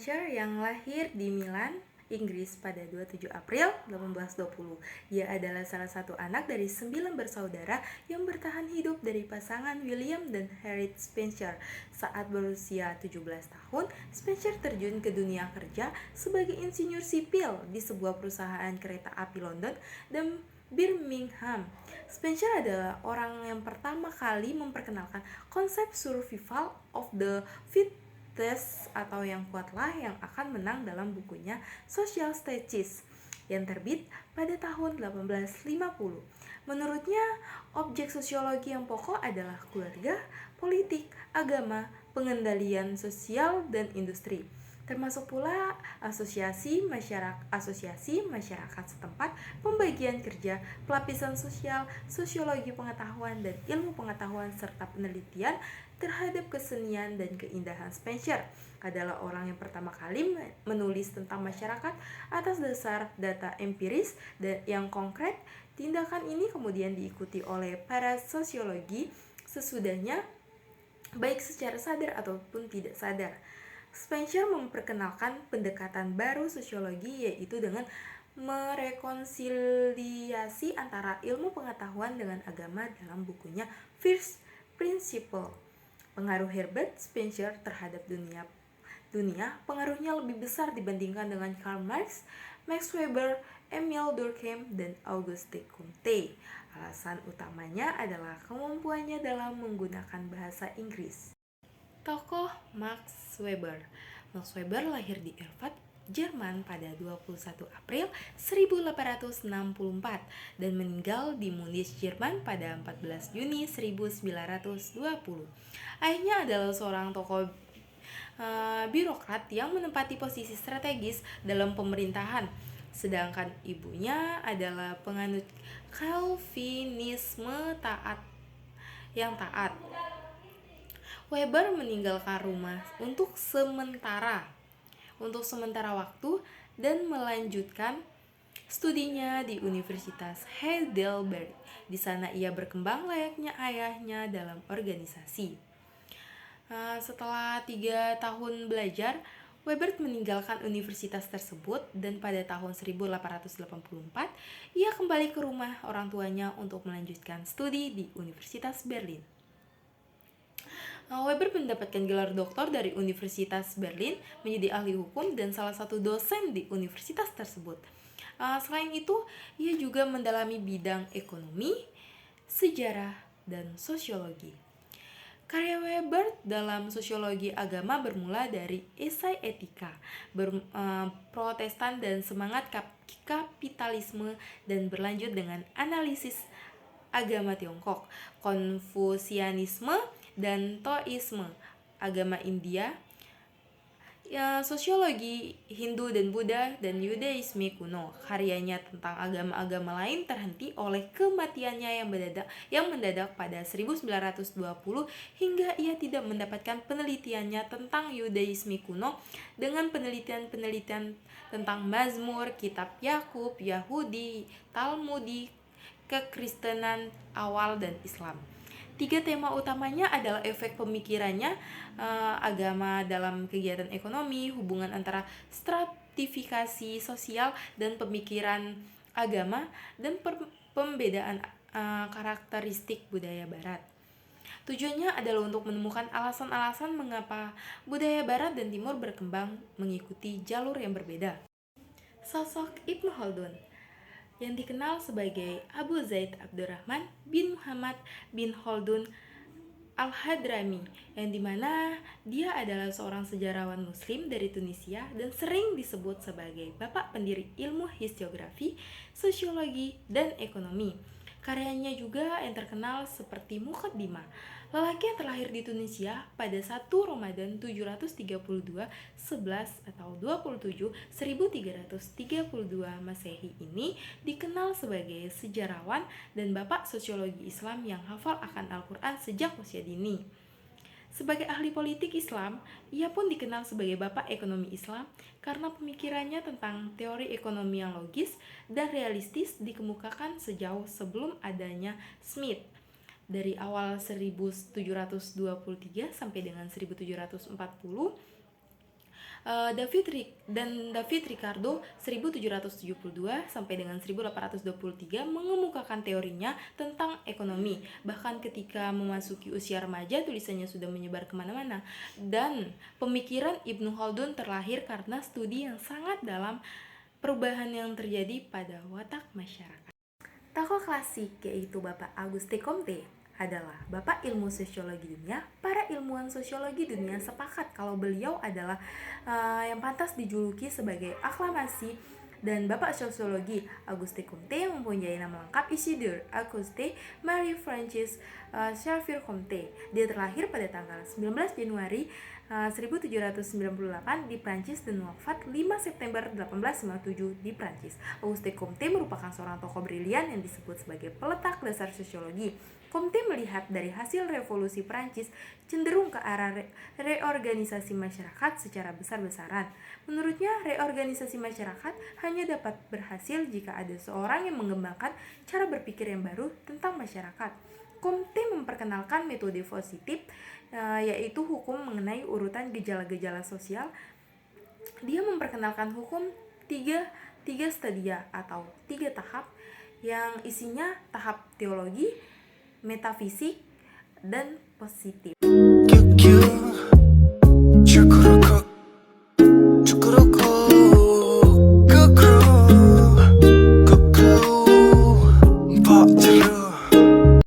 Spencer yang lahir di Milan, Inggris pada 27 April 1820. Dia adalah salah satu anak dari 9 bersaudara yang bertahan hidup dari pasangan William dan Harriet Spencer. Saat berusia 17 tahun, Spencer terjun ke dunia kerja sebagai insinyur sipil di sebuah perusahaan kereta api London dan Birmingham. Spencer adalah orang yang pertama kali memperkenalkan konsep survival of the fittest atau yang kuatlah yang akan menang dalam bukunya Social Stages yang terbit pada tahun 1850. Menurutnya, objek sosiologi yang pokok adalah keluarga, politik, agama, pengendalian sosial, dan industri, termasuk pula asosiasi masyarakat setempat, pembagian kerja, pelapisan sosial, sosiologi pengetahuan dan ilmu pengetahuan serta penelitian terhadap kesenian dan keindahan. Spencer adalah orang yang pertama kali menulis tentang masyarakat atas dasar data empiris dan yang konkret. Tindakan ini kemudian diikuti oleh para sosiologi sesudahnya, baik secara sadar ataupun tidak sadar. Spencer memperkenalkan pendekatan baru sosiologi, yaitu dengan merekonsiliasi antara ilmu pengetahuan dengan agama dalam bukunya First Principle. Pengaruh Herbert Spencer terhadap dunia pengaruhnya lebih besar dibandingkan dengan Karl Marx, Max Weber, Emile Durkheim, dan Auguste Comte. Alasan utamanya adalah kemampuannya dalam menggunakan bahasa Inggris. Tokoh Max Weber. Max Weber lahir di Erfurt, Jerman pada 21 April 1864 dan meninggal di Munich, Jerman pada 14 Juni 1920. Ayahnya adalah seorang tokoh birokrat yang menempati posisi strategis dalam pemerintahan, sedangkan ibunya adalah penganut Calvinisme yang taat. Weber meninggalkan rumah untuk sementara waktu dan melanjutkan studinya di Universitas Heidelberg. Di sana ia berkembang layaknya ayahnya dalam organisasi. Setelah 3 tahun belajar, Weber meninggalkan universitas tersebut dan pada tahun 1884 ia kembali ke rumah orang tuanya untuk melanjutkan studi di Universitas Berlin. Weber mendapatkan gelar doktor dari Universitas Berlin, menjadi ahli hukum dan salah satu dosen di universitas tersebut. Selain itu, ia juga mendalami bidang ekonomi, sejarah, dan sosiologi. Karya Weber dalam sosiologi agama bermula dari esai etika, Protestan dan semangat kapitalisme, dan berlanjut dengan analisis agama Tiongkok, Konfusianisme, dan Taoisme, agama India, sosiologi Hindu dan Buddha, dan Yudaisme kuno. Karyanya tentang agama-agama lain terhenti oleh kematiannya yang mendadak pada 1920 hingga ia tidak mendapatkan penelitiannya tentang Yudaisme kuno dengan penelitian-penelitian tentang Mazmur, Kitab Yakub, Yahudi, Talmudi, kekristenan awal, dan Islam. 3 tema utamanya adalah efek pemikirannya agama dalam kegiatan ekonomi, hubungan antara stratifikasi sosial dan pemikiran agama, dan pembedaan karakteristik budaya Barat. Tujuannya adalah untuk menemukan alasan-alasan mengapa budaya Barat dan Timur berkembang mengikuti jalur yang berbeda. Sosok Ibnu Khaldun yang dikenal sebagai Abu Zaid Abdurrahman bin Muhammad bin Khaldun Al-Hadrami, yang dimana dia adalah seorang sejarawan muslim dari Tunisia dan sering disebut sebagai bapak pendiri ilmu historiografi, sosiologi, dan ekonomi. Karyanya juga yang terkenal seperti Muqaddimah. Lelaki yang terlahir di Tunisia pada 1 Ramadan 732 11 atau 27 1332 Masehi ini dikenal sebagai sejarawan dan bapak sosiologi Islam yang hafal akan Al-Quran sejak usia dini. Sebagai ahli politik Islam, ia pun dikenal sebagai bapak ekonomi Islam karena pemikirannya tentang teori ekonomi yang logis dan realistis dikemukakan sejauh sebelum adanya Smith. Dari awal 1723 sampai dengan 1740, David Ricardo 1772 sampai dengan 1823 mengemukakan teorinya tentang ekonomi. Bahkan ketika memasuki usia remaja, tulisannya sudah menyebar kemana-mana. Dan pemikiran Ibnu Khaldun terlahir karena studi yang sangat dalam perubahan yang terjadi pada watak masyarakat. Tokoh klasik yaitu Bapak Auguste Comte adalah Bapak ilmu sosiologi dunia. Para ilmuwan sosiologi dunia sepakat kalau beliau adalah yang pantas dijuluki sebagai aklamasi. Dan Bapak sosiologi Auguste Comte yang mempunyai nama lengkap Isidore Auguste Marie Francis Xavier Comte. Dia terlahir pada tanggal 19 Januari 1798 di Prancis dan wafat 5 September 1857 di Prancis. Auguste Comte merupakan seorang tokoh brilian yang disebut sebagai peletak dasar sosiologi. Comte melihat dari hasil revolusi Prancis cenderung ke arah reorganisasi masyarakat secara besar-besaran. Menurutnya, reorganisasi masyarakat hanya dapat berhasil jika ada seorang yang mengembangkan cara berpikir yang baru tentang masyarakat. Comte memperkenalkan metode positif, yaitu hukum mengenai urutan gejala-gejala sosial. Dia memperkenalkan hukum tiga stadia atau 3 tahap yang isinya tahap teologi, metafisik, dan positif.